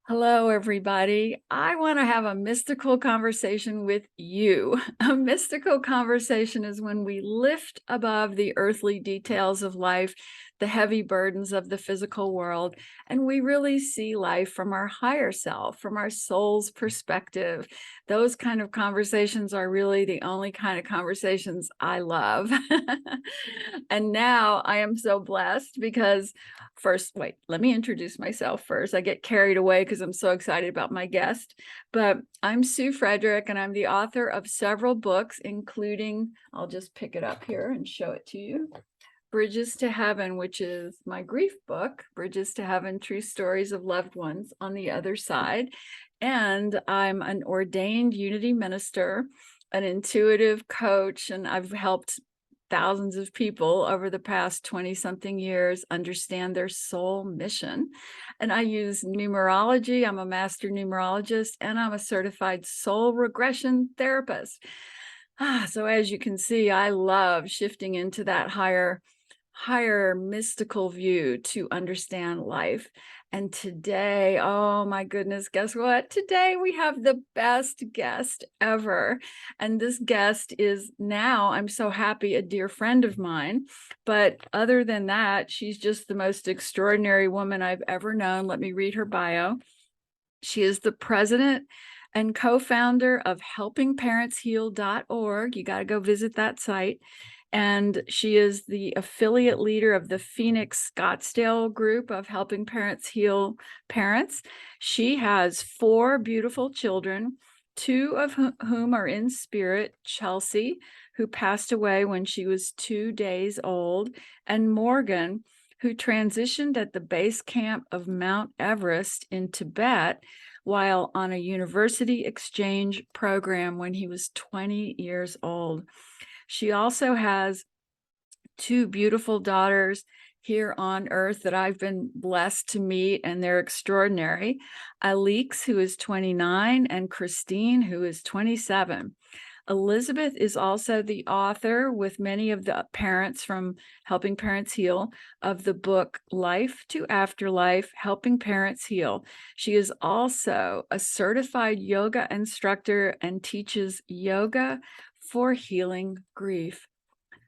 Hello, everybody. I want to have a mystical conversation with you. A mystical conversation is when we lift above the earthly details of life, the heavy burdens of the physical world, and we really see life from our higher self, from our soul's perspective. Those kind of conversations are really the only kind of conversations I love. And now I am so blessed because first, wait, let me introduce myself first. I get carried away because I'm so excited about my guest. But I'm Sue Frederick, and I'm the author of several books, including, I'll just pick it up here and show it to you. Bridges to Heaven, which is my grief book, Bridges to Heaven, True Stories of Loved Ones on the Other Side. And I'm an ordained Unity minister, an intuitive coach, and I've helped thousands of people over the past 20 something years understand their soul mission. And I use numerology. I'm a master numerologist and I'm a certified soul regression therapist. So as you can see, I love shifting into that higher mystical view to understand life. And today, oh my goodness, guess what? Today we have the best guest ever. And this guest is now, I'm so happy, a dear friend of mine. But other than that, she's just the most extraordinary woman I've ever known. Let me read her bio. She is the president and co-founder of helpingparentsheal.org. You got to go visit that site. And she is the affiliate leader of the Phoenix Scottsdale group of Helping Parents Heal Parents. She has 4 beautiful children, 2 of whom are in spirit: Chelsea, who passed away when she was 2 days old, and Morgan, who transitioned at the base camp of Mount Everest in Tibet while on a university exchange program when he was 20 years old. She also has 2 beautiful daughters here on earth that I've been blessed to meet, and they're extraordinary. Alix, who is 29, and Christine, who is 27. Elizabeth is also the author, with many of the parents from Helping Parents Heal, of the book Life to Afterlife, Helping Parents Heal. She is also a certified yoga instructor and teaches yoga for healing grief.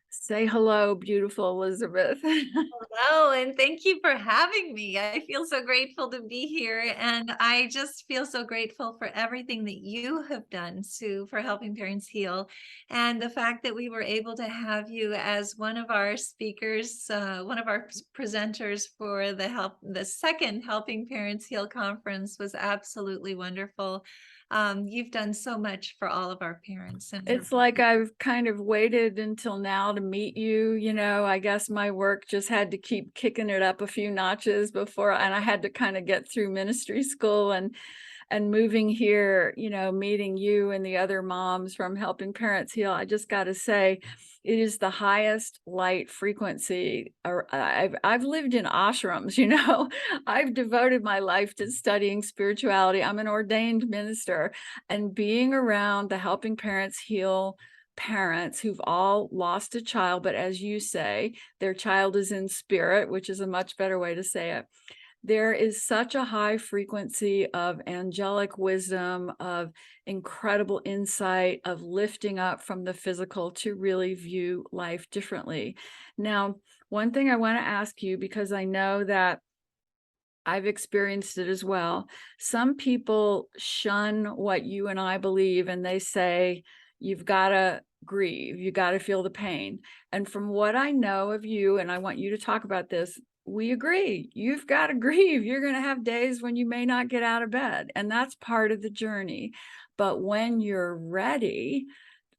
Say hello, beautiful Elizabeth. Hello, and thank you for having me. I feel so grateful to be here, and I just feel so grateful for everything that you have done, Sue, for helping parents heal, and the fact that we were able to have you as one of our speakers, one of our presenters for the second Helping Parents Heal conference was absolutely wonderful. You've done so much for all of our parents, and It's like I've kind of waited until now to meet you. I guess my work just had to keep kicking it up a few notches before, and I had to kind of get through ministry school and moving here, meeting you and the other moms from Helping Parents Heal. I just got to say, it is the highest light frequency. I've lived in ashrams, I've devoted my life to studying spirituality. I'm an ordained minister, and being around the Helping Parents Heal parents who've all lost a child, but as you say, their child is in spirit, which is a much better way to say it. There is such a high frequency of angelic wisdom, of incredible insight, of lifting up from the physical to really view life differently. Now, one thing I want to ask you, because I know that I've experienced it as well. Some people shun what you and I believe, and they say, you've got to grieve, you got to feel the pain. And from what I know of you, and I want you to talk about this, we agree. You've got to grieve. You're going to have days when you may not get out of bed, and that's part of the journey. But when you're ready,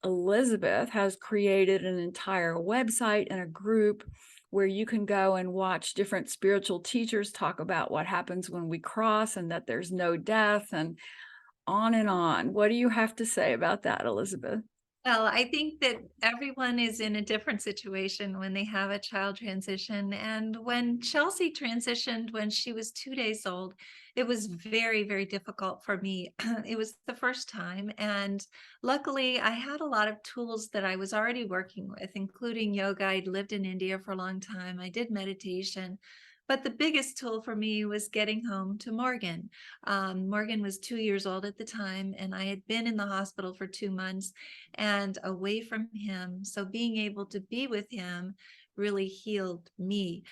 Elizabeth has created an entire website and a group where you can go and watch different spiritual teachers talk about what happens when we cross and that there's no death and on and on. What do you have to say about that, Elizabeth? Well, I think that everyone is in a different situation when they have a child transition. And when Chelsea transitioned when she was 2 days old, it was very, very difficult for me. It was the first time. And luckily, I had a lot of tools that I was already working with, including yoga. I'd lived in India for a long time. I did meditation. But the biggest tool for me was getting home to Morgan. Morgan was 2 years old at the time, and I had been in the hospital for 2 months and away from him. So being able to be with him really healed me.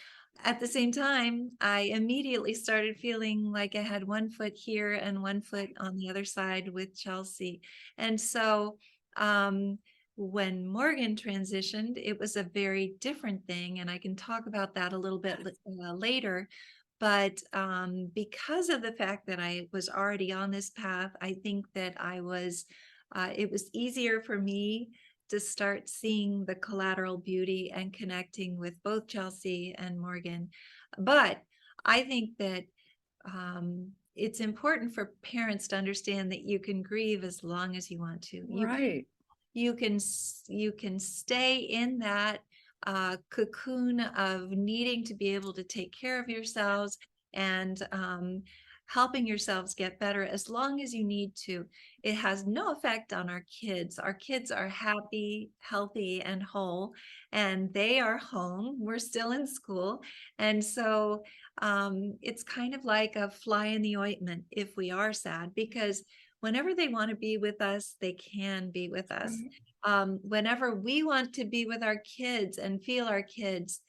At the same time, I immediately started feeling like I had one foot here and one foot on the other side with Chelsea. And so, when Morgan transitioned, it was a very different thing, and I can talk about that a little bit later. But because of the fact that I was already on this path, I think that it was easier for me to start seeing the collateral beauty and connecting with both Chelsea and Morgan. But I think that it's important for parents to understand that you can grieve as long as you want to. Right. You can stay in that cocoon of needing to be able to take care of yourselves and helping yourselves get better as long as you need to. It has no effect on our kids. Our kids are happy, healthy, and whole, and they are home. We're still in school. And so it's kind of like a fly in the ointment if we are sad, because whenever they want to be with us, they can be with us. Whenever we want to be with our kids and feel our kids,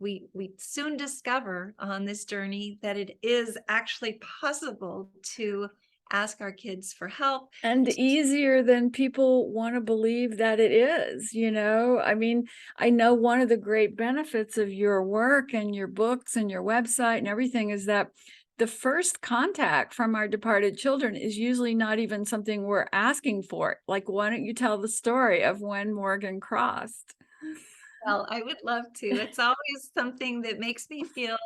we soon discover on this journey that it is actually possible to ask our kids for help. And easier than people want to believe that it is, you know? I mean, I know one of the great benefits of your work and your books and your website and everything is that the first contact from our departed children is usually not even something we're asking for. Like, why don't you tell the story of when Morgan crossed? Well, I would love to. It's always something that makes me feel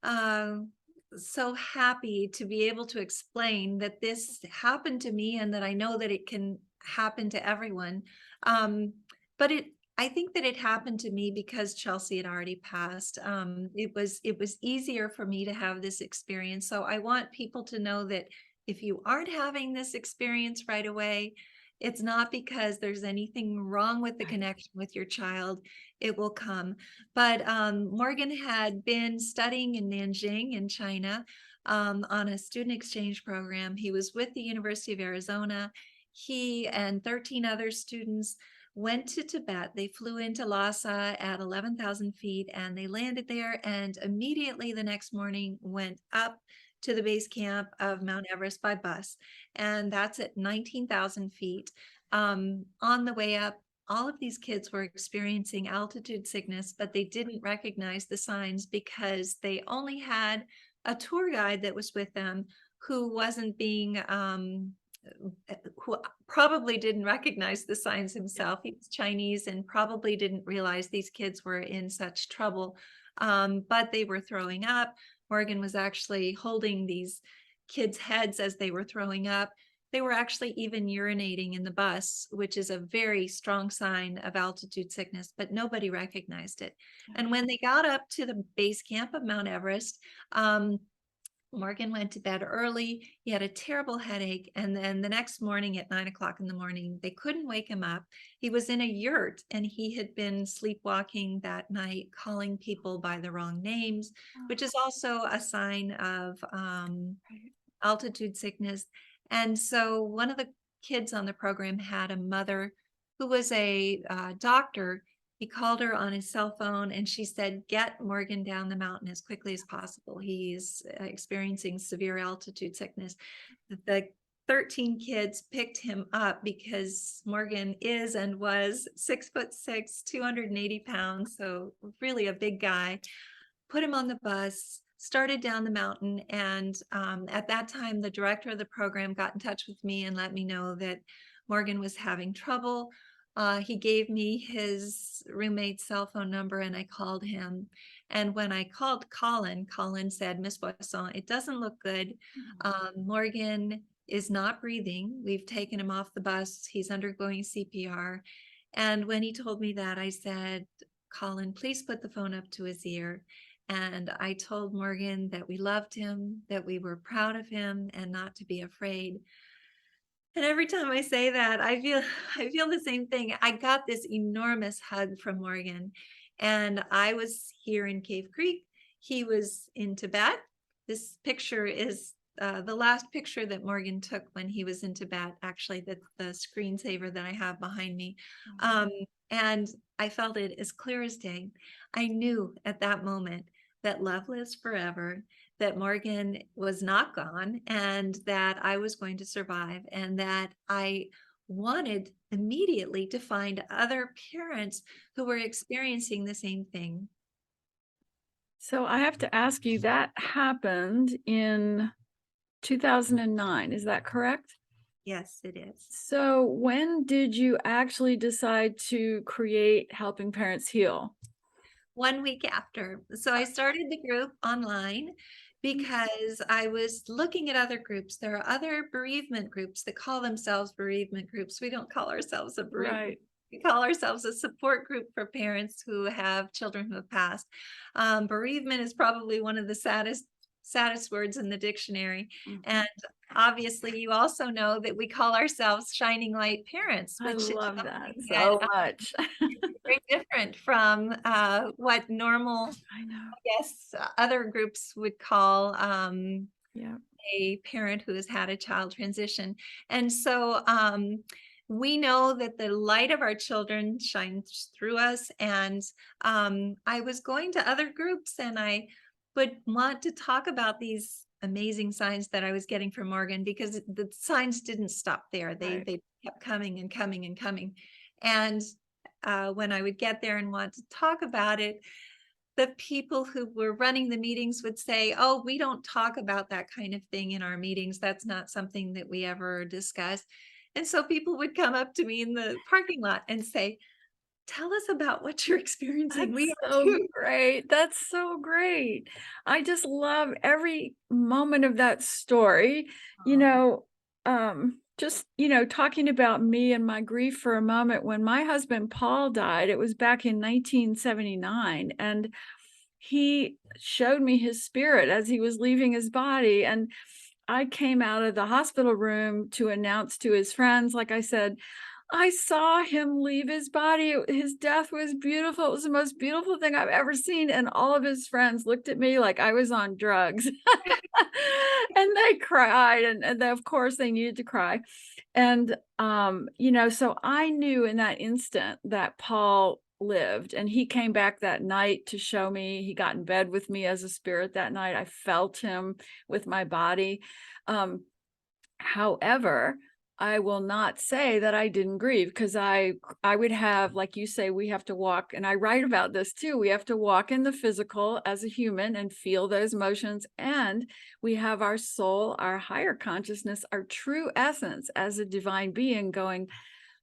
um, so happy to be able to explain that this happened to me and that I know that it can happen to everyone. But I think that it happened to me because Chelsea had already passed. It was easier for me to have this experience. So I want people to know that if you aren't having this experience right away, it's not because there's anything wrong with the connection with your child. It will come. But Morgan had been studying in Nanjing in China on a student exchange program. He was with the University of Arizona. He and 13 other students went to Tibet. They flew into Lhasa at 11,000 feet and they landed there, and immediately the next morning went up to the base camp of Mount Everest by bus. And that's at 19,000 feet. On the way up, all of these kids were experiencing altitude sickness, but they didn't recognize the signs because they only had a tour guide that was with them who wasn't being who probably didn't recognize the signs himself. He was Chinese and probably didn't realize these kids were in such trouble. But they were throwing up. Morgan was actually holding these kids' heads as they were throwing up. They were actually even urinating in the bus, which is a very strong sign of altitude sickness, but nobody recognized it. And when they got up to the base camp of Mount Everest, Morgan went to bed early. He had a terrible headache. And then the next morning at 9 o'clock in the morning, they couldn't wake him up. He was in a yurt and he had been sleepwalking that night, calling people by the wrong names, which is also a sign of altitude sickness. And so one of the kids on the program had a mother who was a doctor. He called her on his cell phone and she said, "Get Morgan down the mountain as quickly as possible. He's experiencing severe altitude sickness." The 13 kids picked him up because Morgan is and was 6'6", 280 pounds. So really a big guy. Put him on the bus, started down the mountain. And at that time, the director of the program got in touch with me and let me know that Morgan was having trouble. He gave me his roommate's cell phone number and I called him. And when I called Colin said, "Miss Boisson, it doesn't look good. Morgan is not breathing. We've taken him off the bus. He's undergoing CPR." And when he told me that, I said, "Colin, please put the phone up to his ear." And I told Morgan that we loved him, that we were proud of him, and not to be afraid. And every time I say that, I feel the same thing. I got this enormous hug from Morgan. And I was here in Cave Creek. He was in Tibet. This picture is the last picture that Morgan took when he was in Tibet, actually, the screensaver that I have behind me. And I felt it as clear as day. I knew at that moment that love lives forever, that Morgan was not gone, and that I was going to survive, and that I wanted immediately to find other parents who were experiencing the same thing. So I have to ask you, that happened in 2009, is that correct? Yes, it is. So when did you actually decide to create Helping Parents Heal? 1 week after. So I started the group online because I was looking at other groups. There are other bereavement groups that call themselves bereavement groups. We don't call ourselves a bereavement. Right. We call ourselves a support group for parents who have children who have passed. Bereavement is probably one of the saddest words in the dictionary. And obviously, you also know that we call ourselves Shining Light Parents, I which is love that something that so much. very different from what normal, I know. yes, other groups would call Yeah. a parent who has had a child transition. And so we know that the light of our children shines through us. And I was going to other groups and I would want to talk about these amazing signs that I was getting from Morgan, because the signs didn't stop there. Right. They kept coming and coming and coming. And when I would get there and want to talk about it, the people who were running the meetings would say, "Oh, we don't talk about that kind of thing in our meetings. That's not something that we ever discuss." And so people would come up to me in the parking lot and say, "Tell us about what you're experiencing. We That's are so too." great. That's so great. I just love every moment of that story. You Oh, know, just, talking about me and my grief for a moment. When my husband Paul died, it was back in 1979, and he showed me his spirit as he was leaving his body. And I came out of the hospital room to announce to his friends, like I said, I saw him leave his body. His death was beautiful. It was the most beautiful thing I've ever seen. And all of his friends looked at me like I was on drugs. And they cried. And then, of course, they needed to cry. And, so I knew in that instant that Paul lived, and he came back that night to show me. He got in bed with me as a spirit that night. I felt him with my body. Um, However, I will not say that I didn't grieve, because I would have, like you say, we have to walk, and I write about this too. We have to walk in the physical as a human and feel those emotions, and we have our soul, our higher consciousness, our true essence as a divine being going,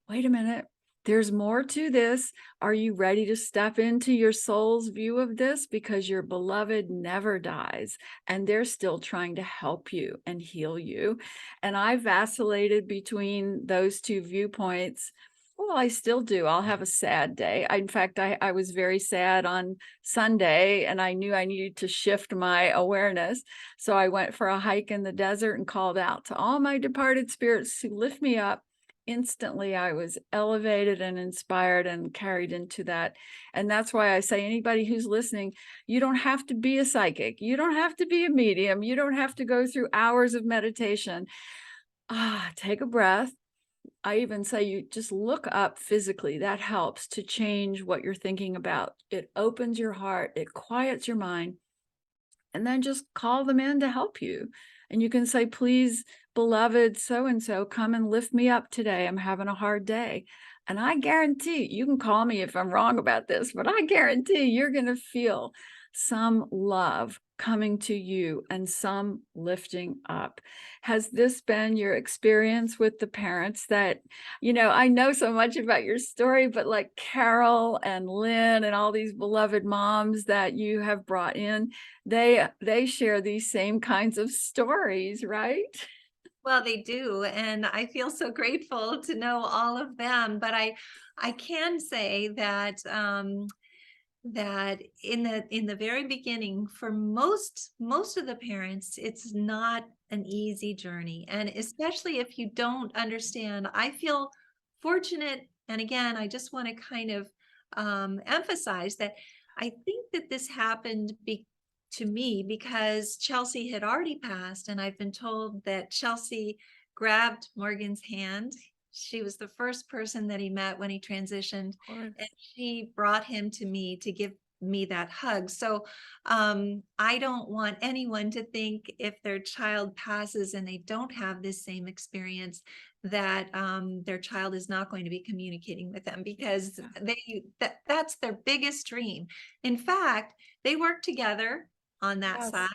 wait a minute, there's more to this. Are you ready to step into your soul's view of this? Because your beloved never dies, and they're still trying to help you and heal you. And I vacillated between those two viewpoints. Well, I still do. I'll have a sad day. In fact, I was very sad on Sunday, and I knew I needed to shift my awareness. So I went for a hike in the desert and called out to all my departed spirits to lift me up. Instantly, I was elevated and inspired and carried into that. And that's why I say, anybody who's listening, you don't have to be a psychic. You don't have to be a medium. You don't have to go through hours of meditation. Take a breath. I even say you just look up physically. That helps to change what you're thinking about. It opens your heart, it quiets your mind, and then just call them in to help you. And you can say, please, beloved so and so, come and lift me up today. I'm having a hard day. And I guarantee, you can call me if I'm wrong about this, but I guarantee you're going to feel some love coming to you and some lifting up. Has this been your experience with the parents that, I know so much about your story, but like Carol and Lynn and all these beloved moms that you have brought in, they share these same kinds of stories, right? well, they do, and I feel so grateful to know all of them. But I can say that that in the very beginning, for most of the parents, it's not an easy journey, and especially if you don't understand. I feel fortunate, and again, I just want to kind of emphasize that I think that this happened to me because Chelsea had already passed, and I've been told that Chelsea grabbed Morgan's hand. She was the first person that he met when he transitioned, Of course. and she brought him to me to give me that hug. So I don't want anyone to think if their child passes and they don't have this same experience that their child is not going to be communicating with them, because that's their biggest dream. In fact, they work together on that Yes. side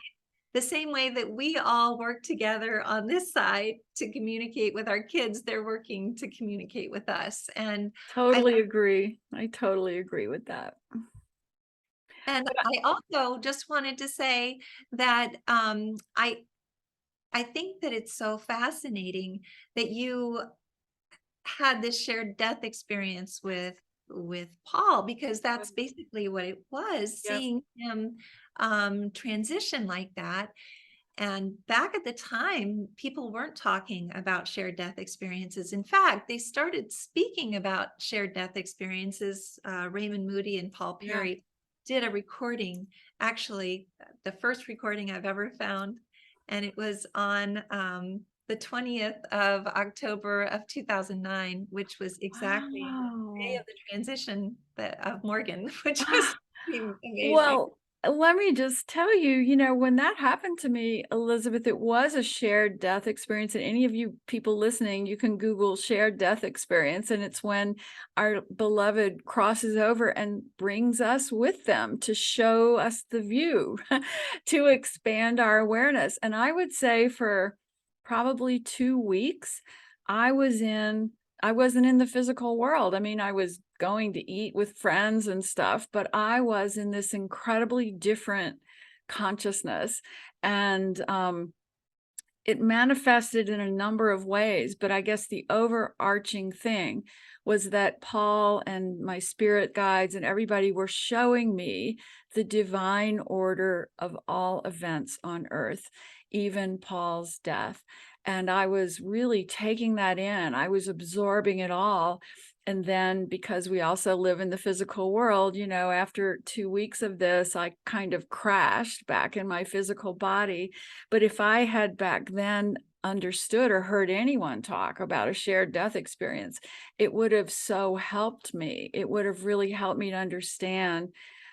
the same way that we all work together on this side to communicate with our kids. They're working to communicate with us. And I Totally agree. I totally agree with that. and But I also just wanted to say that I think that it's so fascinating that you had this shared death experience with Paul, because that's basically what it was, Yep. seeing him transition like that. And back at the time, people weren't talking about shared death experiences. In fact, they started speaking about shared death experiences. Raymond Moody and Paul Yeah. Perry did a recording, actually, the first recording I've ever found. And it was on the 20th of October of 2009, which was exactly the day Wow. of the transition of Morgan, which was amazing. Well, let me just tell you, when that happened to me, Elizabeth, it was a shared death experience. And any of you people listening, you can Google shared death experience. And it's when our beloved crosses over and brings us with them to show us the view, to expand our awareness. And I would say for probably 2 weeks, I was in I wasn't in the physical world. I mean, I was going to eat with friends and stuff, but I was in this incredibly different consciousness. And it manifested in a number of ways, but I guess the overarching thing was that Paul and my spirit guides and everybody were showing me the divine order of all events on earth, even Paul's death. And I was really taking that in. I was absorbing it all. And then because we also live in the physical world, after 2 weeks of this, I kind of crashed back in my physical body. But if I had back then understood or heard anyone talk about a shared death experience, it would have so helped me. It would have really helped me to understand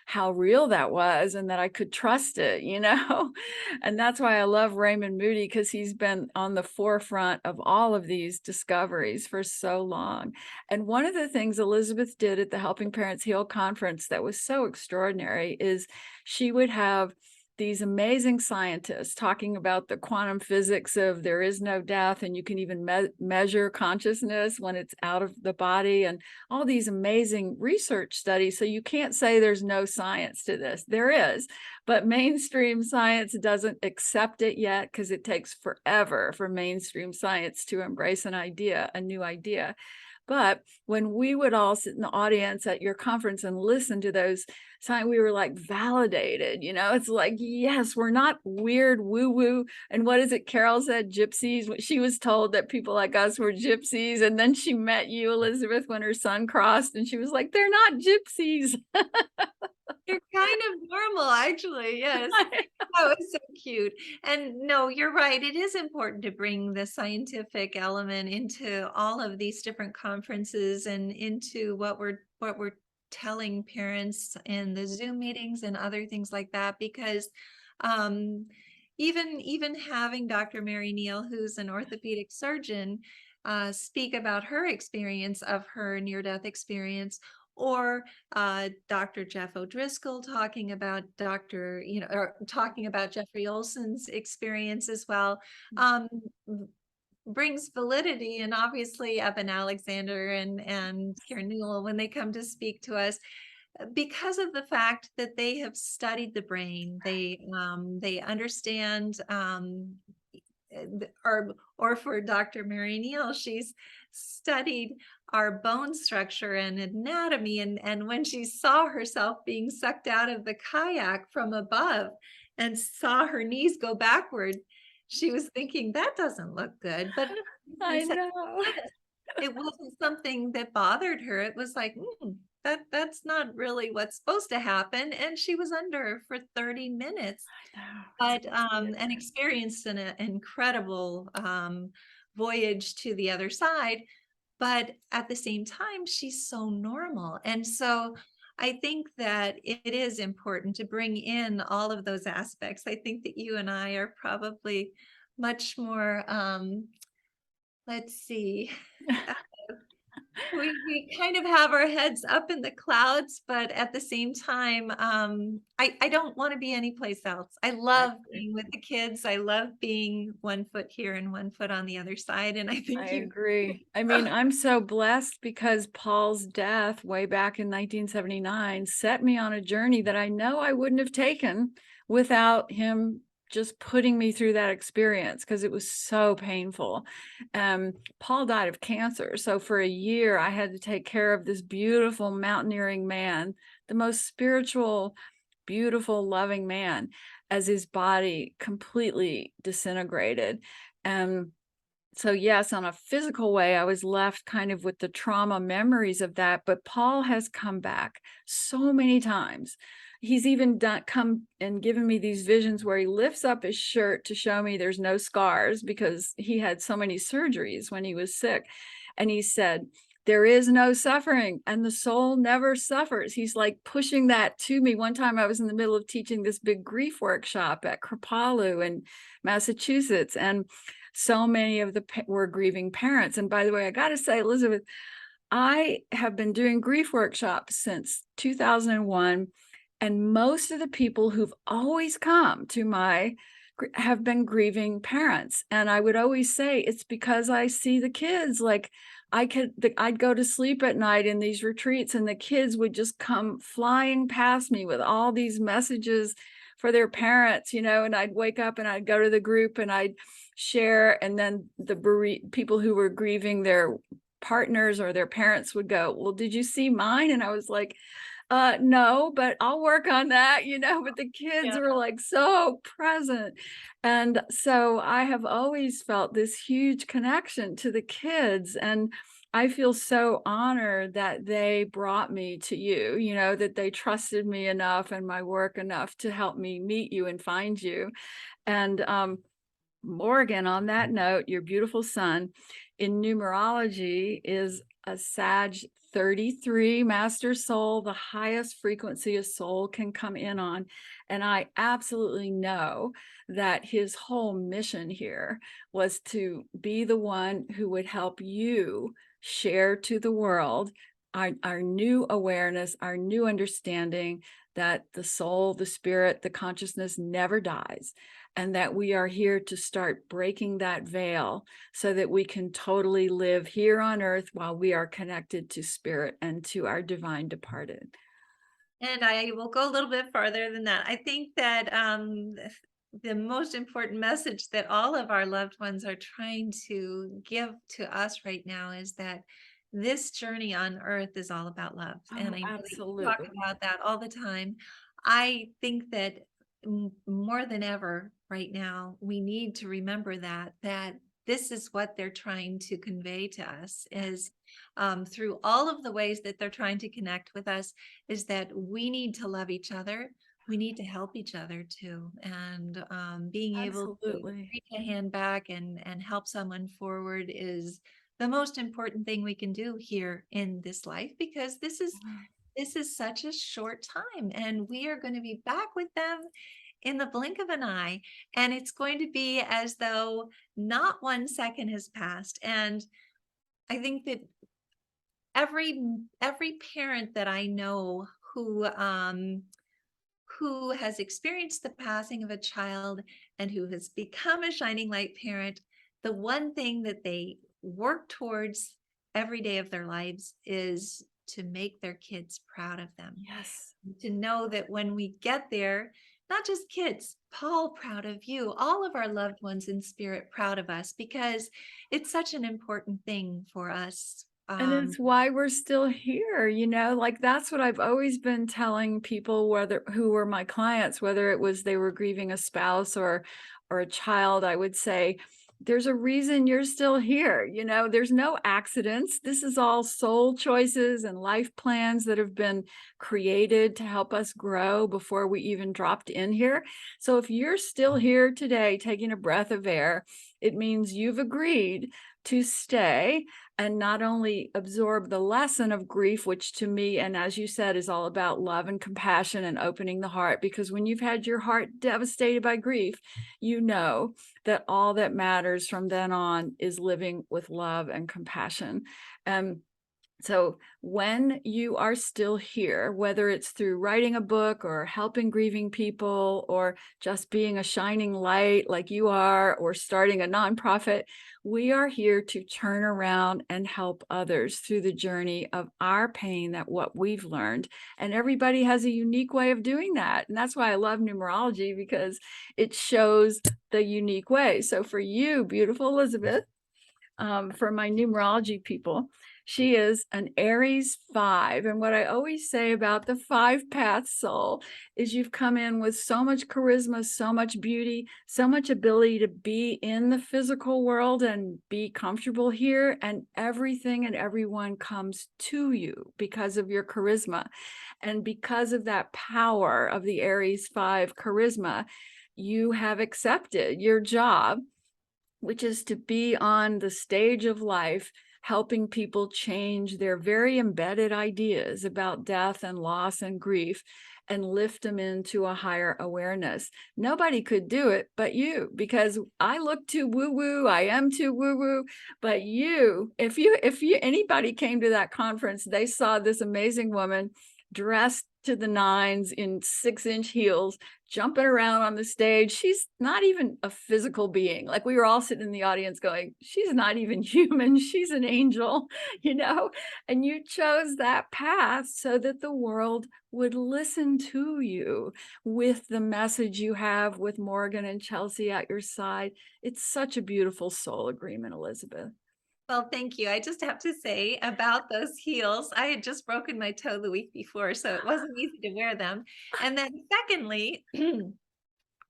how real that was and that I could trust it, And that's why I love Raymond Moody, because he's been on the forefront of all of these discoveries for so long. And one of the things Elizabeth did at the Helping Parents Heal conference that was so extraordinary is she would have these amazing scientists talking about the quantum physics of there is no death, and you can even measure consciousness when it's out of the body, and all these amazing research studies. So you can't say there's no science to this. There is, but mainstream science doesn't accept it yet, because it takes forever for mainstream science to embrace a new idea. But when we would all sit in the audience at your conference and listen to those signs, we were like validated, it's like, yes, we're not weird woo-woo. And what is it Carol said, gypsies? She was told that people like us were gypsies. And then she met you, Elizabeth, when her son crossed, and she was like, they're not gypsies. You're kind of normal, actually. Yes. That was so cute. And no, you're right. It is important to bring the scientific element into all of these different conferences and into what we're telling parents in the Zoom meetings and other things like that, because um, even having Dr. Mary Neal, who's an orthopedic surgeon, speak about her experience of her near-death experience, or Dr. Jeff O'Driscoll talking about or talking about Jeffrey Olson's experience as well, brings validity. And obviously Evan Alexander and Karen Newell, when they come to speak to us, because of the fact that they have studied the brain, they understand or for Dr. Mary Neal, she's studied our bone structure and anatomy. And when she saw herself being sucked out of the kayak from above and saw her knees go backward, she was thinking, that doesn't look good. But I know. it wasn't something that bothered her. It was like, that's not really what's supposed to happen. And she was under for 30 minutes, No, it's but and scary. experienced an incredible voyage to the other side. But at the same time, she's so normal. And so I think that it is important to bring in all of those aspects. I think that you and I are probably much more, let's see, we kind of have our heads up in the clouds, but at the same time, I don't want to be anyplace else. I I love agree. being with the kids. I love being one foot here and one foot on the other side. And I I think you, agree. I mean, I'm so blessed because Paul's death way back in 1979 set me on a journey that I know I wouldn't have taken without him just putting me through that experience because it was so painful. Paul died of cancer. So for a year, I had to take care of this beautiful mountaineering man, the most spiritual, beautiful, loving man, as his body completely disintegrated. And so yes, on a physical way, I was left kind of with the trauma memories of that, but Paul has come back so many times. He's even come and given me these visions where he lifts up his shirt to show me there's no scars because he had so many surgeries when he was sick. And he said, there is no suffering and the soul never suffers. He's like pushing that to me. One time I was in the middle of teaching this big grief workshop at Kripalu in Massachusetts, and so many of the were grieving parents. And by the way, I got to say, Elizabeth, I have been doing grief workshops since 2001, and most of the people who've always come to my have been grieving parents. And I would always say it's because I see the kids. Like I'd go to sleep at night in these retreats, and the kids would just come flying past me with all these messages for their parents, and I'd wake up and I'd go to the group and I'd share, and then the people who were grieving their partners or their parents would go, well, did you see mine? And I was like, no, but I'll work on that, but the kids yeah. were like so present. And so I have always felt this huge connection to the kids. And I feel so honored that they brought me to you, that they trusted me enough and my work enough to help me meet you and find you. And Morgan, on that note, your beautiful son in numerology is a Sag 33 master soul, the highest frequency a soul can come in on. And I absolutely know that his whole mission here was to be the one who would help you share to the world our new awareness, our new understanding that the soul, the spirit, the consciousness never dies, and that we are here to start breaking that veil so that we can totally live here on earth while we are connected to spirit and to our divine departed. And I will go a little bit farther than that. I think that the most important message that all of our loved ones are trying to give to us right now is that this journey on earth is all about love. And Oh, I know that you talk absolutely. about that all the time. I think that more than ever right now, we need to remember that this is what they're trying to convey to us is through all of the ways that they're trying to connect with us, is that we need to love each other. We need to help each other too. And being able to Absolutely. reach a hand back and help someone forward is the most important thing we can do here in this life, because this is such a short time, and we are going to be back with them in the blink of an eye. And it's going to be as though not 1 second has passed. And I think that every parent that I know who has experienced the passing of a child and who has become a shining light parent, the one thing that they work towards every day of their lives is to make their kids proud of them. Yes. To know that when we get there, not just kids, Paul proud of you, all of our loved ones in spirit proud of us, because it's such an important thing for us. And it's why we're still here, like that's what I've always been telling people, whether who were my clients, whether it was they were grieving a spouse or a child. I would say, there's a reason you're still here. You know, there's no accidents. This is all soul choices and life plans that have been created to help us grow before we even dropped in here. So if you're still here today taking a breath of air, it means you've agreed to stay and not only absorb the lesson of grief, which to me, and as you said, is all about love and compassion and opening the heart. Because when you've had your heart devastated by grief, you know that all that matters from then on is living with love and compassion. So when you are still here, whether it's through writing a book or helping grieving people or just being a shining light like you are or starting a nonprofit, we are here to turn around and help others through the journey of our pain, that what we've learned. And everybody has a unique way of doing that. And that's why I love numerology, because it shows the unique way. So for you, beautiful Elizabeth, for my numerology people, she is an Aries 5. And what I always say about the 5-path soul is you've come in with so much charisma, so much beauty, so much ability to be in the physical world and be comfortable here. And everything and everyone comes to you because of your charisma. And because of that power of the Aries 5 charisma, you have accepted your job, which is to be on the stage of life, helping people change their very embedded ideas about death and loss and grief and lift them into a higher awareness. Nobody could do it but you, because I look too woo-woo, I am too woo-woo, but you, if anybody came to that conference, they saw this amazing woman dressed to the nines in 6-inch heels, jumping around on the stage. She's not even a physical being. Like, we were all sitting in the audience going, she's not even human. She's an angel, you know? And you chose that path so that the world would listen to you with the message you have with Morgan and Chelsea at your side. It's such a beautiful soul agreement, Elizabeth. Well, thank you. I just have to say about those heels, I had just broken my toe the week before, so it wasn't easy to wear them. And then secondly,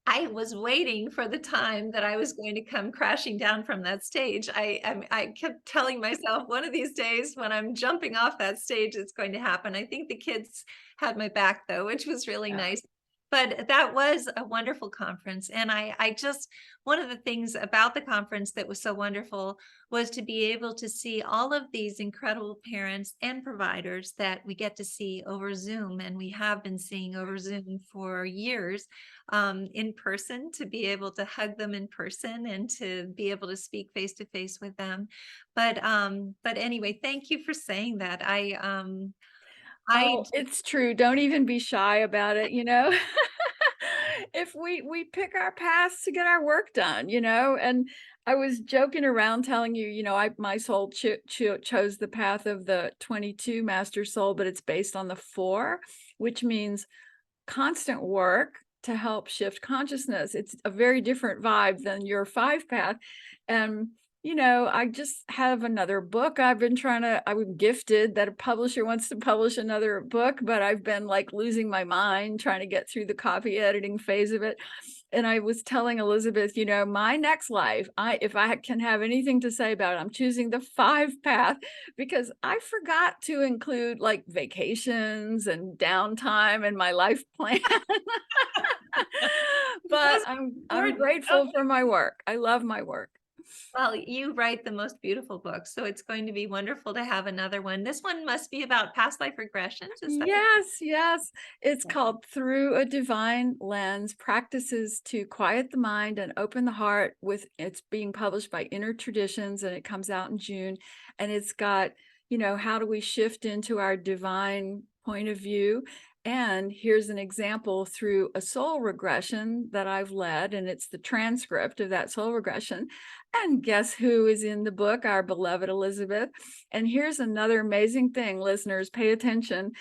I was waiting for the time that I was going to come crashing down from that stage. I kept telling myself, one of these days when I'm jumping off that stage, it's going to happen. I think the kids had my back though, which was really Yeah. nice. But that was a wonderful conference. And I just, one of the things about the conference that was so wonderful was to be able to see all of these incredible parents and providers that we get to see over Zoom. And we have been seeing over Zoom for years, in person, to be able to hug them in person and to be able to speak face to face with them. But anyway, thank you for saying that. I Oh, it's true. Don't even be shy about it, you know? If we pick our paths to get our work done, you know? And I was joking around telling you, you know, my soul chose the path of the 22 master soul, but it's based on the 4, which means constant work to help shift consciousness. It's a very different vibe than your 5 path. And, you know, I just have another book. I was gifted that a publisher wants to publish another book, but I've been like losing my mind trying to get through the copy editing phase of it. And I was telling Elizabeth, you know, my next life, if I can have anything to say about it, I'm choosing the 5 path, because I forgot to include like vacations and downtime in my life plan. But was I'm important. grateful for my work. I love my work. Well, you write the most beautiful books, so it's going to be wonderful to have another one. This one must be about past life regressions. Is that right? Yes, yes. It's called Through a Divine Lens, Practices to Quiet the Mind and Open the Heart. It's being published by Inner Traditions, and it comes out in June. And it's got, you know, how do we shift into our divine point of view? And here's an example through a soul regression that I've led, and it's the transcript of that soul regression. And guess who is in the book? Our beloved Elizabeth. And here's another amazing thing, listeners, pay attention.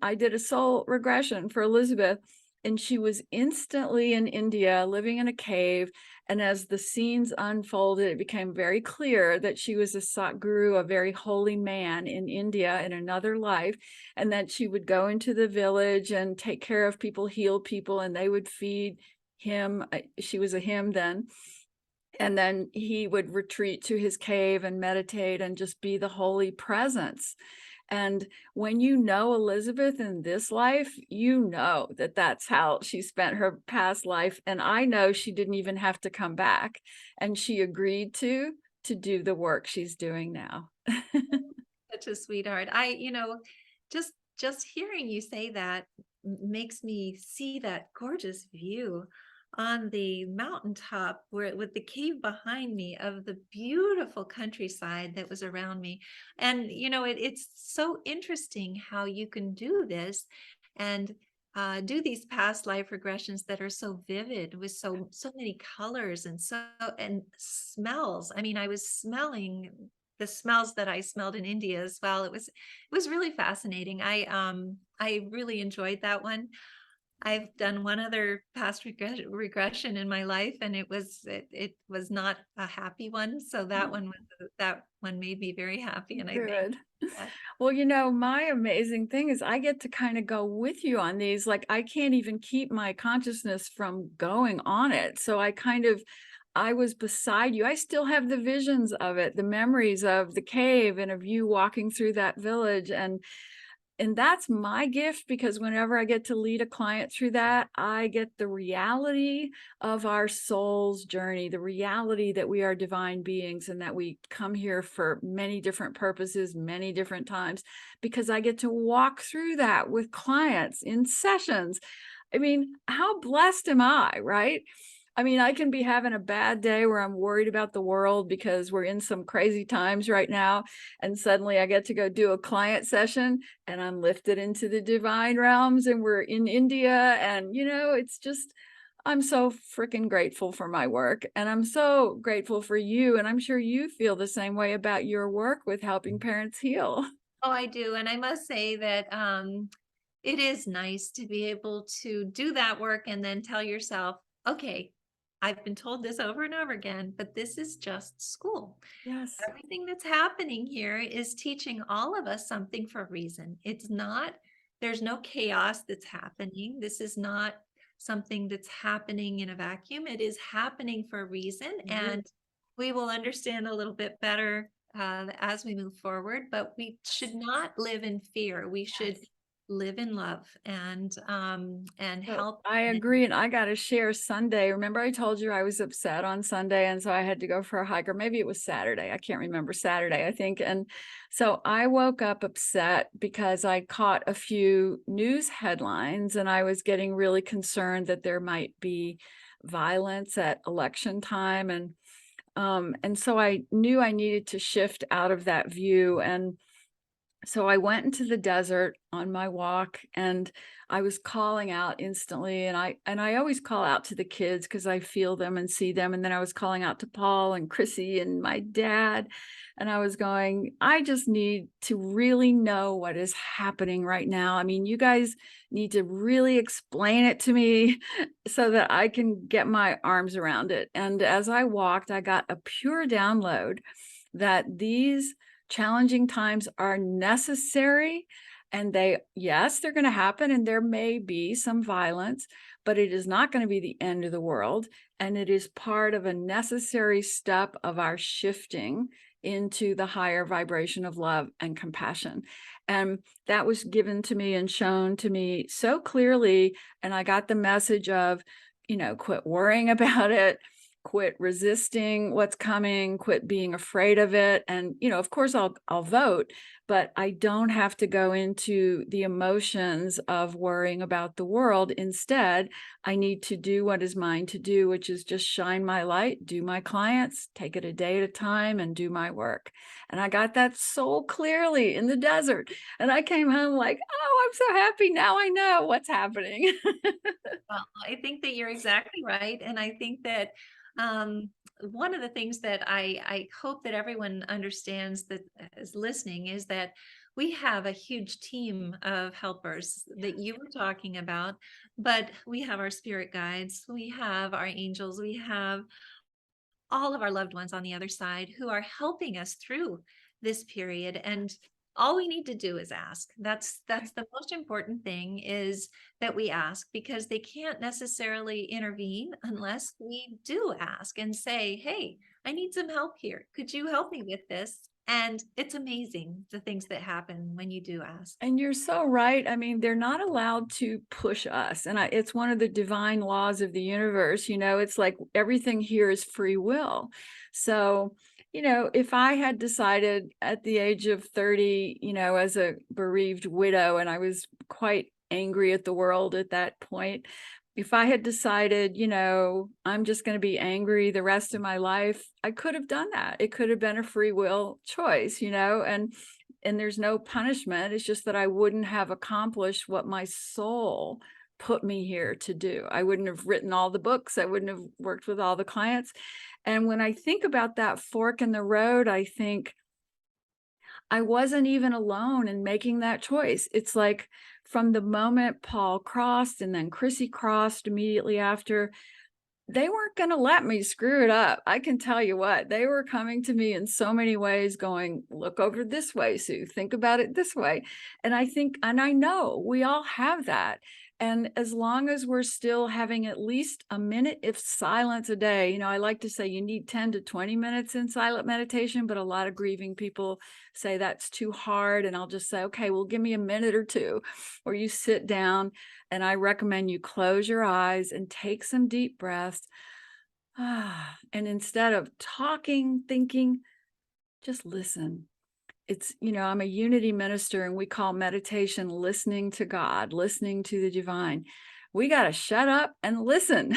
I did a soul regression for Elizabeth, and she was instantly in India living in a cave. And as the scenes unfolded, it became very clear that she was a Satguru, a very holy man in India in another life, and that she would go into the village and take care of people, heal people, and they would feed him. She was a him then. And then he would retreat to his cave and meditate and just be the holy presence. And when you know Elizabeth in this life, you know that that's how she spent her past life. And I know she didn't even have to come back. And she agreed to do the work she's doing now. Such a sweetheart. Just hearing you say that makes me see that gorgeous view on the mountaintop where with the cave behind me of the beautiful countryside that was around me. And it's so interesting how you can do this and do these past life regressions that are so vivid with so many colors and smells. I mean, I was smelling the smells that I smelled in India as well. It was really fascinating. I really enjoyed that one. I've done one other past regression in my life, and it was not a happy one. So that one made me very happy, and I thank Good. you for that. Well, my amazing thing is I get to kind of go with you on these. Like, I can't even keep my consciousness from going on it. So I was beside you. I still have the visions of it, the memories of the cave and of you walking through that village. And that's my gift, because whenever I get to lead a client through that, I get the reality of our soul's journey, the reality that we are divine beings and that we come here for many different purposes, many different times, because I get to walk through that with clients in sessions. I mean, how blessed am I, right? I mean, I can be having a bad day where I'm worried about the world because we're in some crazy times right now. And suddenly I get to go do a client session and I'm lifted into the divine realms and we're in India. And, it's just, I'm so freaking grateful for my work. And I'm so grateful for you. And I'm sure you feel the same way about your work with helping parents heal. Oh, I do. And I must say that it is nice to be able to do that work and then tell yourself, okay, I've been told this over and over again, but this is just school. Yes. Everything that's happening here is teaching all of us something for a reason. There's no chaos that's happening. This is not something that's happening in a vacuum. It is happening for a reason. Mhm. And we will understand a little bit better as we move forward, but we should not live in fear. We should Yes. live in love and So help. I agree. And I got to share Sunday. Remember, I told you I was upset on Sunday. And so I had to go for a hike, or maybe it was Saturday. I can't remember. Saturday, I think. And so I woke up upset because I caught a few news headlines and I was getting really concerned that there might be violence at election time. And so I knew I needed to shift out of that view. And so I went into the desert on my walk and I was calling out instantly, and I always call out to the kids because I feel them and see them. And then I was calling out to Paul and Chrissy and my dad, and I was going, I just need to really know what is happening right now. I mean, you guys need to really explain it to me so that I can get my arms around it. And as I walked, I got a pure download that these challenging times are necessary, and yes, they're going to happen, and there may be some violence, but it is not going to be the end of the world. And it is part of a necessary step of our shifting into the higher vibration of love and compassion. And that was given to me and shown to me so clearly. And I got the message of, quit worrying about it, quit resisting what's coming, quit being afraid of it. And, of course I'll vote, but I don't have to go into the emotions of worrying about the world. Instead, I need to do what is mine to do, which is just shine my light, do my clients, take it a day at a time, and do my work. And I got that so clearly in the desert. And I came home like, oh, I'm so happy. Now I know what's happening. Well, I think that you're exactly right. And I think that um, one of the things that I hope that everyone understands that is listening is that we have a huge team of helpers that you were talking about, but we have our spirit guides, we have our angels, we have all of our loved ones on the other side who are helping us through this period. And all we need to do is ask. That's the most important thing, is that we ask, because they can't necessarily intervene unless we do ask and say, hey, I need some help here. Could you help me with this? And it's amazing the things that happen when you do ask. And you're so right. I mean, they're not allowed to push us. And it's one of the divine laws of the universe. It's like everything here is free will. So, if I had decided at the age of 30, as a bereaved widow, and I was quite angry at the world at that point, if I had decided, I'm just going to be angry the rest of my life, I could have done that. It could have been a free will choice, and there's no punishment. It's just that I wouldn't have accomplished what my soul put me here to do. I wouldn't have written all the books. I wouldn't have worked with all the clients. And when I think about that fork in the road, I think I wasn't even alone in making that choice. It's like from the moment Paul crossed and then Chrissy crossed immediately after, they weren't going to let me screw it up. I can tell you what, they were coming to me in so many ways going, look over this way, Sue, think about it this way. And I know we all have that. And as long as we're still having at least a minute, if silence a day, I like to say you need 10 to 20 minutes in silent meditation, but a lot of grieving people say that's too hard. And I'll just say, okay, well, give me a minute or two where you sit down, and I recommend you close your eyes and take some deep breaths. And instead of talking, thinking, just listen. I'm a unity minister, and we call meditation listening to God, listening to the divine. We got to shut up and listen.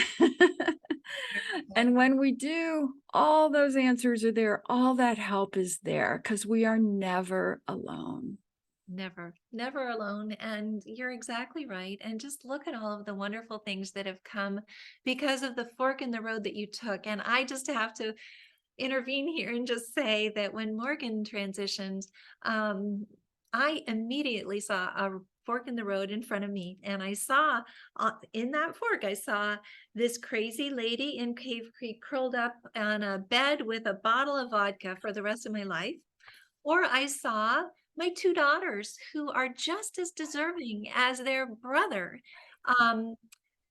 And when we do, all those answers are there. All that help is there, because we are never alone. Never, never alone. And you're exactly right. And just look at all of the wonderful things that have come because of the fork in the road that you took. And I just have to intervene here and just say that when Morgan transitioned, I immediately saw a fork in the road in front of me. And I saw in that fork, I saw this crazy lady in Cave Creek curled up on a bed with a bottle of vodka for the rest of my life. Or I saw my two daughters, who are just as deserving as their brother, um,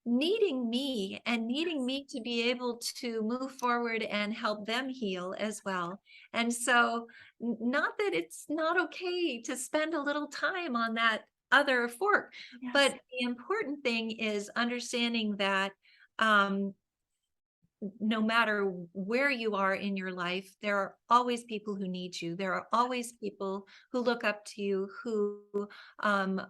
needing me and needing me to be able to move forward and help them heal as well. And so, not that it's not okay to spend a little time on that other fork, Yes. but the important thing is understanding that um, no matter where you are in your life, there are always people who need you. There are always people who look up to you, who um,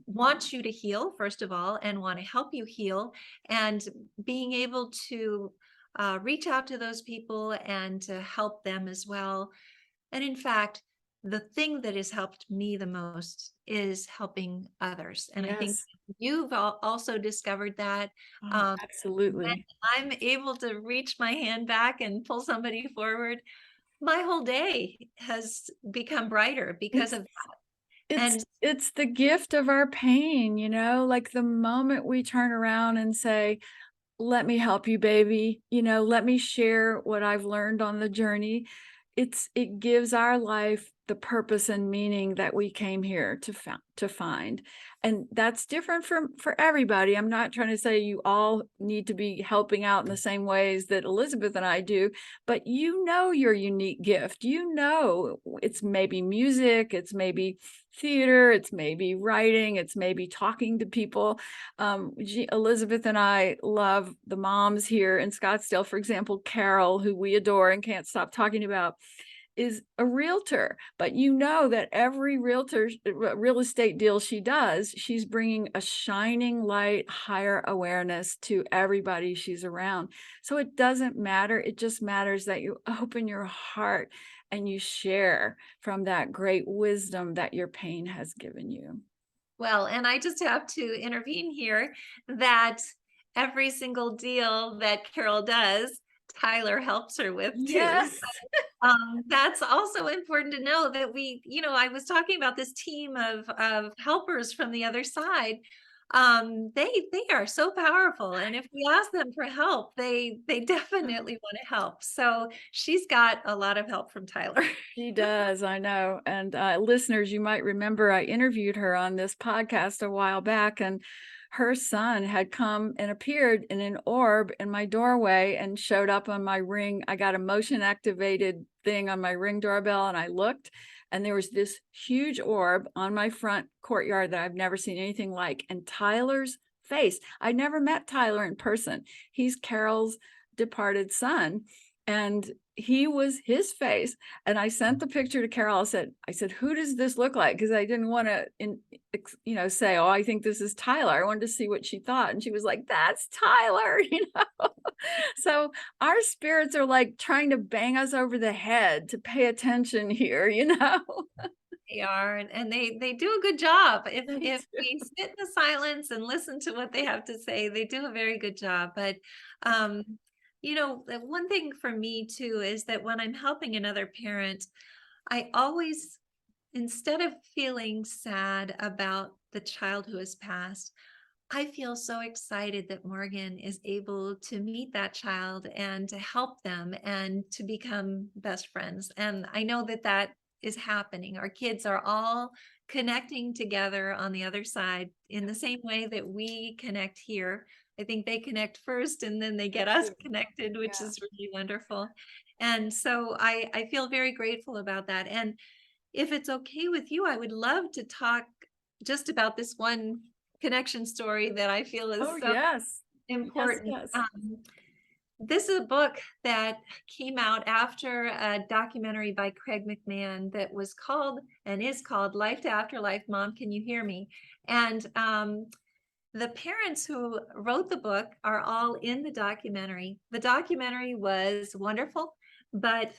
want you to heal, first of all, and want to help you heal. And being able to reach out to those people and to help them as well. And in fact, the thing that has helped me the most is helping others. And I think Yes. you've also discovered that. Oh, Um, when absolutely. I'm able to reach my hand back and pull somebody forward, my whole day has become brighter because It's of that. it's And it's the gift of our pain, like the moment we turn around and say, let me help you, baby. Let me share what I've learned on the journey. It gives our life the purpose and meaning that we came here to find. And that's different for everybody. I'm not trying to say you all need to be helping out in the same ways that Elizabeth and I do, but your unique gift. It's maybe music, it's maybe theater, it's maybe writing, it's maybe talking to people. Elizabeth and I love the moms here in Scottsdale. For example, Carol, who we adore and can't stop talking about, is a realtor, but that every real estate deal she does, she's bringing a shining light, higher awareness to everybody she's around. So it doesn't matter. It just matters that you open your heart and you share from that great wisdom that your pain has given you. well, and I just have to intervene here that every single deal that Carol does, Tyler helps her with too. Yes. That's also important to know, that I was talking about this team of helpers from the other side. They are so powerful, and if we ask them for help, they definitely want to help. So she's got a lot of help from Tyler. She does, I know. And listeners, you might remember I interviewed her on this podcast a while back, and her son had come and appeared in an orb in my doorway and showed up on my Ring. I got a motion activated thing on my Ring doorbell, and I looked, and there was this huge orb on my front courtyard that I've never seen anything like. And Tyler's face, I never met Tyler in person. He's Carol's departed son. And he was his face. And I sent the picture to Carol. I said, who does this look like? Because I didn't want to, say, oh, I think this is Tyler. I wanted to see what she thought. And she was like, that's Tyler, So our spirits are like trying to bang us over the head to pay attention here. They are, and they do a good job. They If do. we sit in the silence and listen to what they have to say, they do a very good job. But um, the one thing for me too is that when I'm helping another parent, I always, instead of feeling sad about the child who has passed, I feel so excited that Morgan is able to meet that child and to help them and to become best friends. And I know that that is happening. Our kids are all connecting together on the other side in the same way that we connect here. I think they connect first and then they get us connected, which Yeah. is really wonderful. And so I feel very grateful about that. And if it's okay with you, I would love to talk just about this one connection story that I feel is Oh, so yes. Yes, important. yes. This is a book that came out after a documentary by Craig McMahon that was called and is called Life to Afterlife, Mom, Can You Hear Me? And the parents who wrote the book are all in the documentary. The documentary was wonderful, but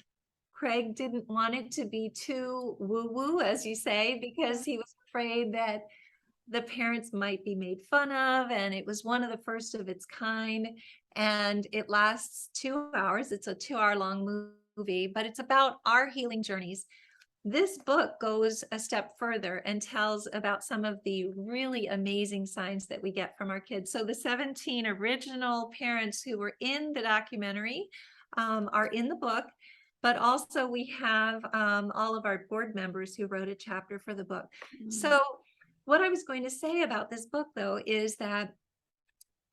Craig didn't want it to be too woo-woo, as you say, because he was afraid that the parents might be made fun of, and it was one of the first of its kind, and it lasts 2 hours. It's a 2 hour long movie, but it's about our healing journeys. This book goes a step further and tells about some of the really amazing signs that we get from our kids. So the 17 original parents who were in the documentary are in the book, but also we have all of our board members who wrote a chapter for the book. So what I was going to say about this book, though, is that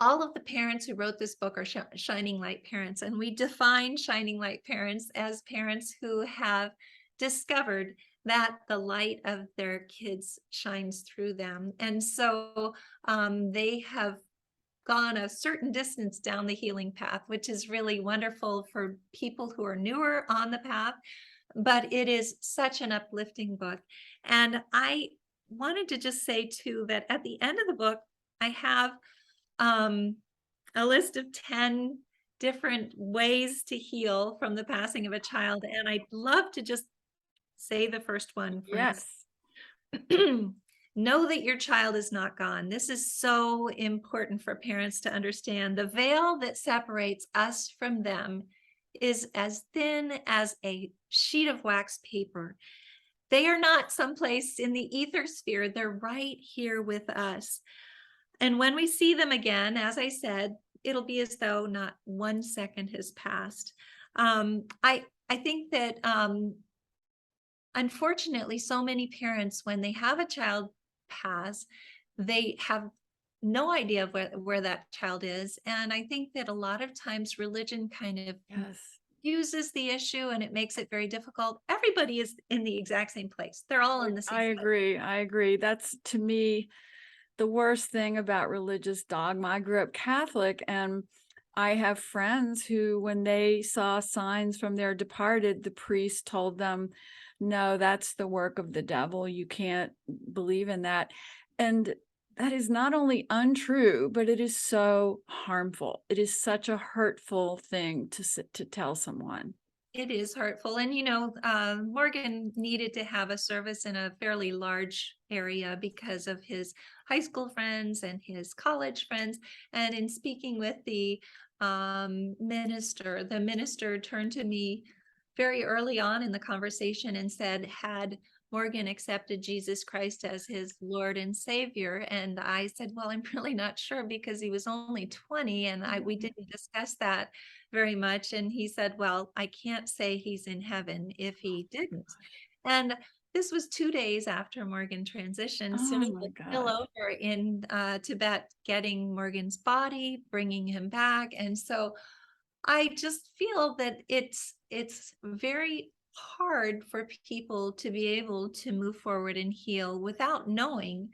all of the parents who wrote this book are shining light parents, and we define shining light parents as parents who have discovered that the light of their kids shines through them. And so they have gone a certain distance down the healing path, which is really wonderful for people who are newer on the path. But it is such an uplifting book. And I wanted to just say, too, that at the end of the book, I have a list of 10 different ways to heal from the passing of a child. And I'd love to just say the first one, for instance. Yes. Know that your child is not gone. This is so important for parents to understand. The veil that separates us from them is as thin as a sheet of wax paper. They are not someplace in the ether sphere. They're right here with us. And when we see them again, as I said, it'll be as though not 1 second has passed. I think that unfortunately, so many parents, when they have a child pass, they have no idea of where that child is. And I think that a lot of times religion kind of Yes. uses the issue and it makes it very difficult. Everybody is in the exact same place. They're all in the same I place. agree. I agree. That's, to me, the worst thing about religious dogma. I grew up Catholic, and I have friends who, when they saw signs from their departed, the priest told them, no, that's the work of the devil. You can't believe in that. And that is not only untrue, but it is so harmful. It is such a hurtful thing to tell someone. It is hurtful. And, Morgan needed to have a service in a fairly large area because of his high school friends and his college friends. And in speaking with the minister turned to me very early on in the conversation and said, had Morgan accepted Jesus Christ as his Lord and Savior. And I said, well, I'm really not sure because he was only 20 and we Mhm. didn't discuss that very much. And he said, well, I can't say he's in heaven if he didn't. And this was 2 days after Morgan transitioned. So Oh he my was still gosh. over in Tibet getting Morgan's body, bringing him back. And so I just feel that it's very hard for people to be able to move forward and heal without knowing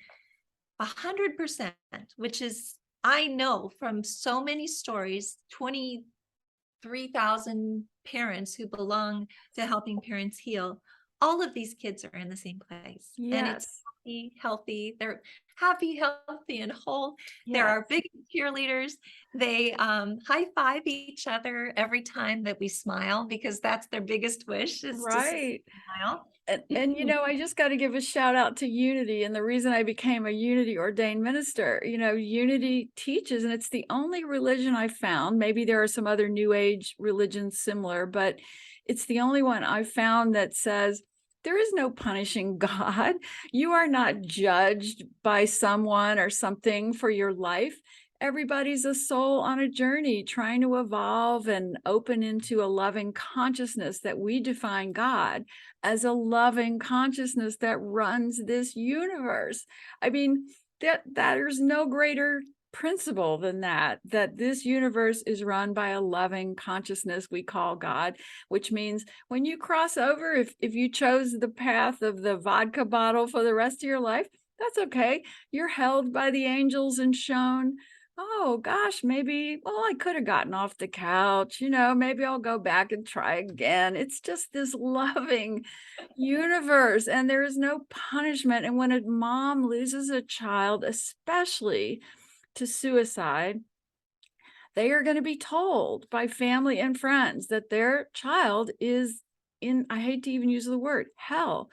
100%, which is, I know from so many stories, 23,000 parents who belong to Helping Parents Heal, all of these kids are in the same place. And it's Yes. healthy. They're happy, healthy, and whole. They're Yes. our big cheerleaders. They high five each other every time that we smile because that's their biggest wish is to Right. smile. And I just got to give a shout out to Unity. And the reason I became a Unity ordained minister, Unity teaches, and it's the only religion I found. Maybe there are some other New Age religions similar, but it's the only one I found that says there is no punishing God. You are not judged by someone or something for your life. Everybody's a soul on a journey trying to evolve and open into a loving consciousness that we define God as a loving consciousness that runs this universe. I mean, that there's no greater principle than that this universe is run by a loving consciousness we call God, which means when you cross over, if you chose the path of the vodka bottle for the rest of your life, that's okay. You're held by the angels and shown, oh gosh, maybe, well, I could have gotten off the couch, maybe I'll go back and try again. It's just this loving universe, and there is no punishment. And when a mom loses a child, especially to suicide, they are going to be told by family and friends that their child is in, I hate to even use the word, hell.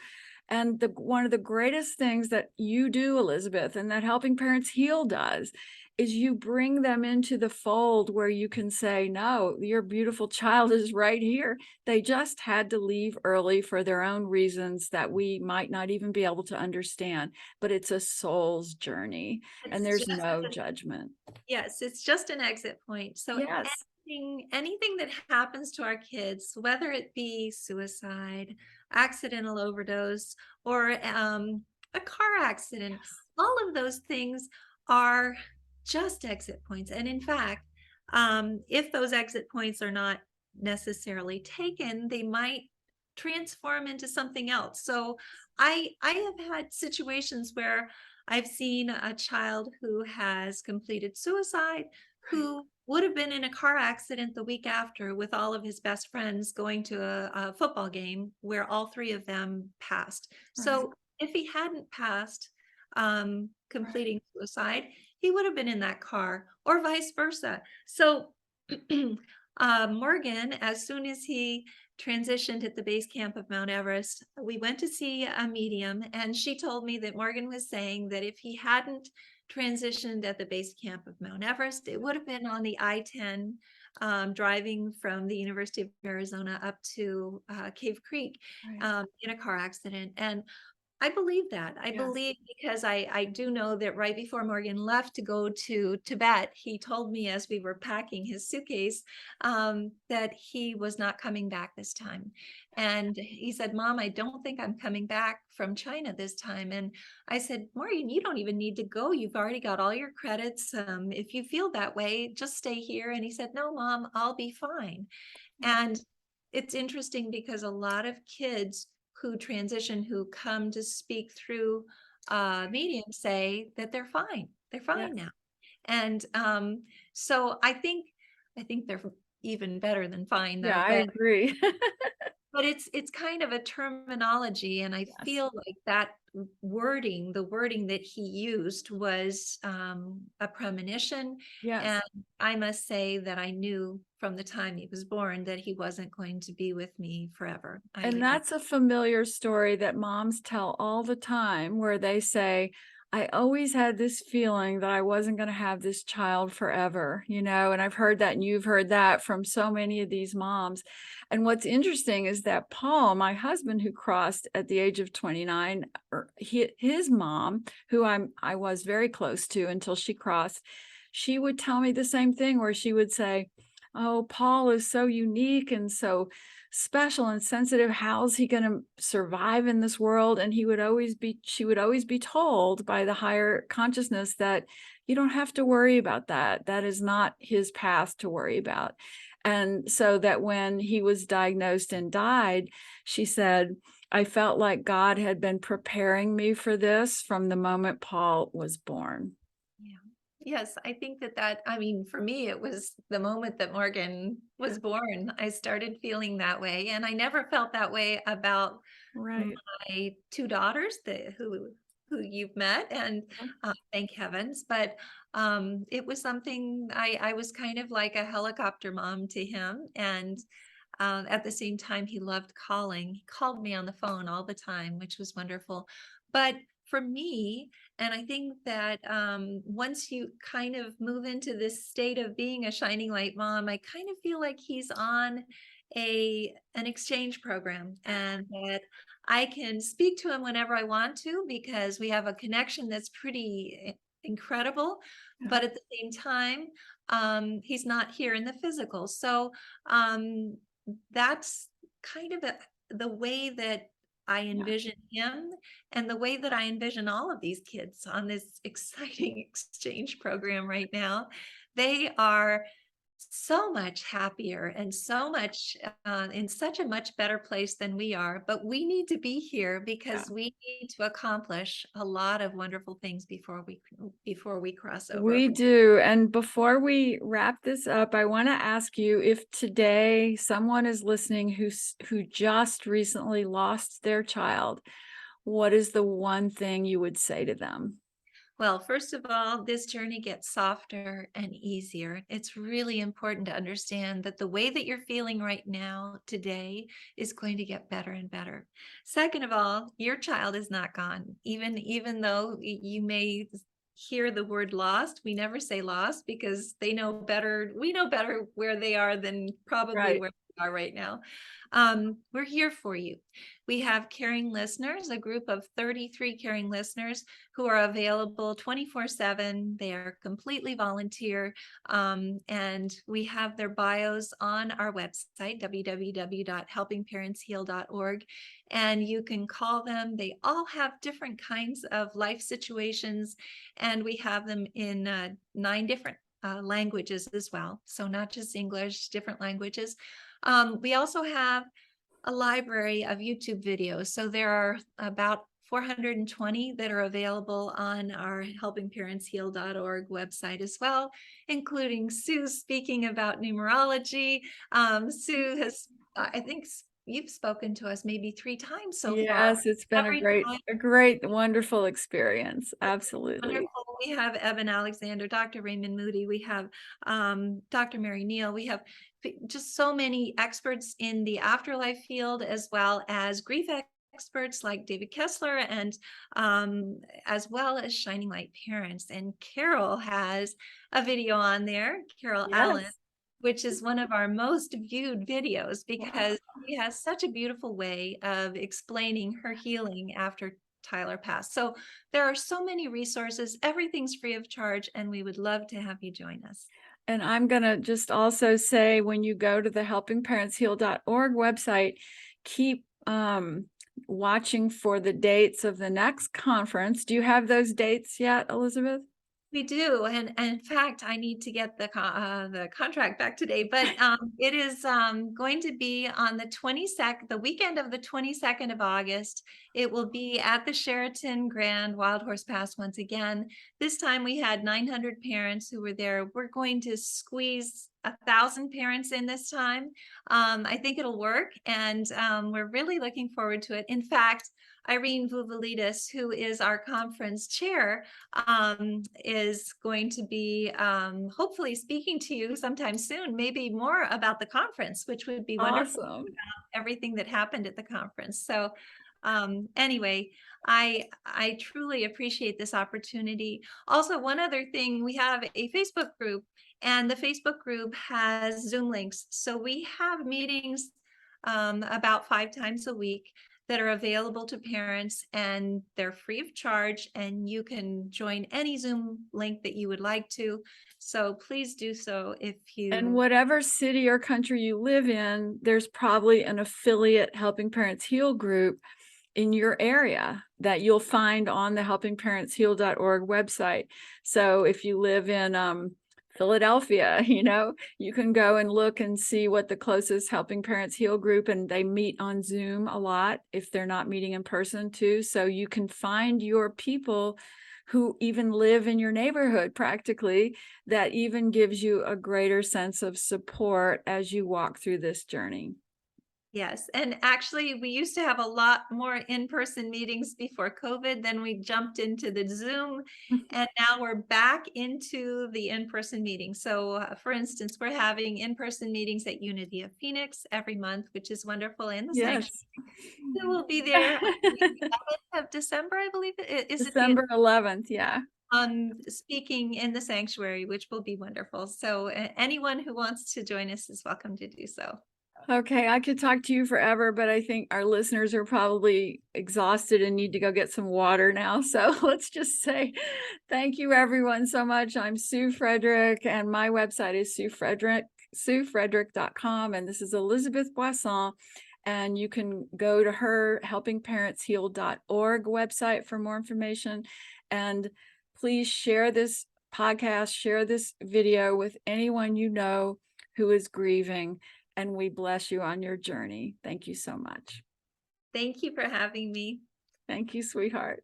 And one of the greatest things that you do, Elizabeth, and that Helping Parents Heal does, is you bring them into the fold where you can say, no, your beautiful child is right here. They just had to leave early for their own reasons that we might not even be able to understand, but it's a soul's journey and It's there's just no judgment. Yes, it's just an exit point. So Yes. anything that happens to our kids, whether it be suicide, accidental overdose, or a car accident, Yes. all of those things are just exit points. And in fact, if those exit points are not necessarily taken, they might transform into something else. So I have had situations where I've seen a child who has completed suicide, Right. who would have been in a car accident the week after with all of his best friends going to a football game where all three of them passed. Right. So if he hadn't passed Right. completing suicide, he would have been in that car, or vice versa. So Morgan, as soon as he transitioned at the base camp of Mount Everest, we went to see a medium, and she told me that Morgan was saying that if he hadn't transitioned at the base camp of Mount Everest, it would have been on the I-10 driving from the University of Arizona up to Cave Creek Right. in a car accident. And I believe that. I Yes. believe because I do know that right before Morgan left to go to Tibet, he told me as we were packing his suitcase that he was not coming back this time. And he said, Mom, I don't think I'm coming back from China this time. And I said, Morgan, you don't even need to go. You've already got all your credits. If you feel that way, just stay here. And he said, no, Mom, I'll be fine. And it's interesting because a lot of kids who transition, who come to speak through mediums, say that they're fine. They're Yes. fine now. And so I think they're even better than fine Yeah, though. I agree. But it's kind of a terminology, and I Yes. feel like that wording, the wording that he used was a premonition. And Yes. I must say that I knew from the time he was born that he wasn't going to be with me forever. And that's a familiar story that moms tell all the time, where they say, I always had this feeling that I wasn't going to have this child forever, and I've heard that and you've heard that from so many of these moms. And what's interesting is that Paul, my husband who crossed at the age of 29, his mom, who I was very close to until she crossed, she would tell me the same thing where she would say, "Oh, Paul is so unique and so special and sensitive. How's he going to survive in this world?" And she would always be told by the higher consciousness that you don't have to worry about that. That is not his path to worry about. And so that when he was diagnosed and died, she said, I felt like God had been preparing me for this from the moment Paul was born. Yeah. Yes, I think I mean, for me, it was the moment that Morgan was born. I started feeling that way, and I never felt that way about Right. my two daughters who you've met, and thank heavens. But it was something I was kind of like a helicopter mom to him, and at the same time, he loved calling. He called me on the phone all the time, which was wonderful. But for me, and I think that once you kind of move into this state of being a shining light mom, I kind of feel like he's on an exchange program, and that I can speak to him whenever I want to because we have a connection that's pretty incredible. Yeah. But at the same time, he's not here in the physical. So um, that's kind of the way that I Yeah. envision him and the way that I envision all of these kids on this exciting exchange program right now. They are so much happier and so much in such a much better place than we are. But we need to be here Yeah. because we need to accomplish a lot of wonderful things before we cross over. We do. And before we wrap this up, I want to ask you if today someone is listening who just recently lost their child, what is the one thing you would say to them? Well, first of all, this journey gets softer and easier. It's really important to understand that the way that you're feeling right now, today, is going to get better and better. Second of all, your child is not gone. Even though you may hear the word lost, we never say lost because they know better. We know better where they are than probably Right. where they are right now. We're here for you. We have caring listeners, a group of 33 caring listeners who are available 24/7. They are completely volunteer. And we have their bios on our website, www.helpingparentsheal.org. And you can call them. They all have different kinds of life situations, and we have them in 9 different languages as well. So not just English, different languages. We also have a library of YouTube videos. So there are about 420 that are available on our helpingparentsheal.org website as well, including Sue speaking about numerology. Sue has, I think you've spoken to us maybe 3 times so far. Yes, it's been Every time a great, wonderful experience. wonderful. Absolutely. We have Evan Alexander, Dr. Raymond Moody, we have Dr. Mary Neal, we have just so many experts in the afterlife field, as well as grief experts like David Kessler, and as well as Shining Light Parents. And Carol has a video on there, Carol Allen, Yes. which is one of our most viewed videos Wow. because she has such a beautiful way of explaining her healing after Tyler passed. So there are so many resources. Everything's free of charge, and we would love to have you join us. And I'm going to just also say when you go to the helpingparentsheal.org website, keep watching for the dates of the next conference. Do you have those dates yet, Elizabeth? We do, and in fact, I need to get the contract back today. But it is going to be on the 22nd, the weekend of the 22nd of August. It will be at the Sheraton Grand Wild Horse Pass once again. This time we had 900 parents who were there. We're going to squeeze 1,000 parents in this time. I think it'll work, and we're really looking forward to it. In fact, Irene Vuvalidis, who is our conference chair, is going to be hopefully speaking to you sometime soon, maybe more about the conference, which would be wonderful, Awesome. about everything that happened at the conference. So Anyway, I truly appreciate this opportunity. Also, one other thing, we have a Facebook group, and the Facebook group has Zoom links. So we have meetings about 5 times a week that are available to parents, and they're free of charge, and you can join any Zoom link that you would like to. So please do so if And you. whatever city or country you live in, there's probably an affiliate Helping Parents Heal group in your area that you'll find on the helpingparentsheal.org website. So if you live in Philadelphia, you can go and look and see what the closest Helping Parents Heal group, and they meet on Zoom a lot if they're not meeting in person too. So you can find your people who even live in your neighborhood practically, that even gives you a greater sense of support as you walk through this journey. Yes, and actually, we used to have a lot more in-person meetings before COVID, then we jumped into the Zoom, and now we're back into the in-person meetings. So, for instance, we're having in-person meetings at Unity of Phoenix every month, which is wonderful, in the sanctuary. Yes. We will be there on the 11th of December, I believe. Is it the December 11th, yeah. speaking in the sanctuary, which will be wonderful. So, anyone who wants to join us is welcome to do so. Okay, I could talk to you forever, but I think our listeners are probably exhausted and need to go get some water now. So let's just say thank you everyone so much. I'm Sue Frederick, and my website is SueFrederick.com. And this is Elizabeth Boisson. And you can go to her helpingparentsheal.org website for more information. And please share this podcast, share this video with anyone you know who is grieving. And we bless you on your journey. Thank you so much. Thank you for having me. Thank you, sweetheart.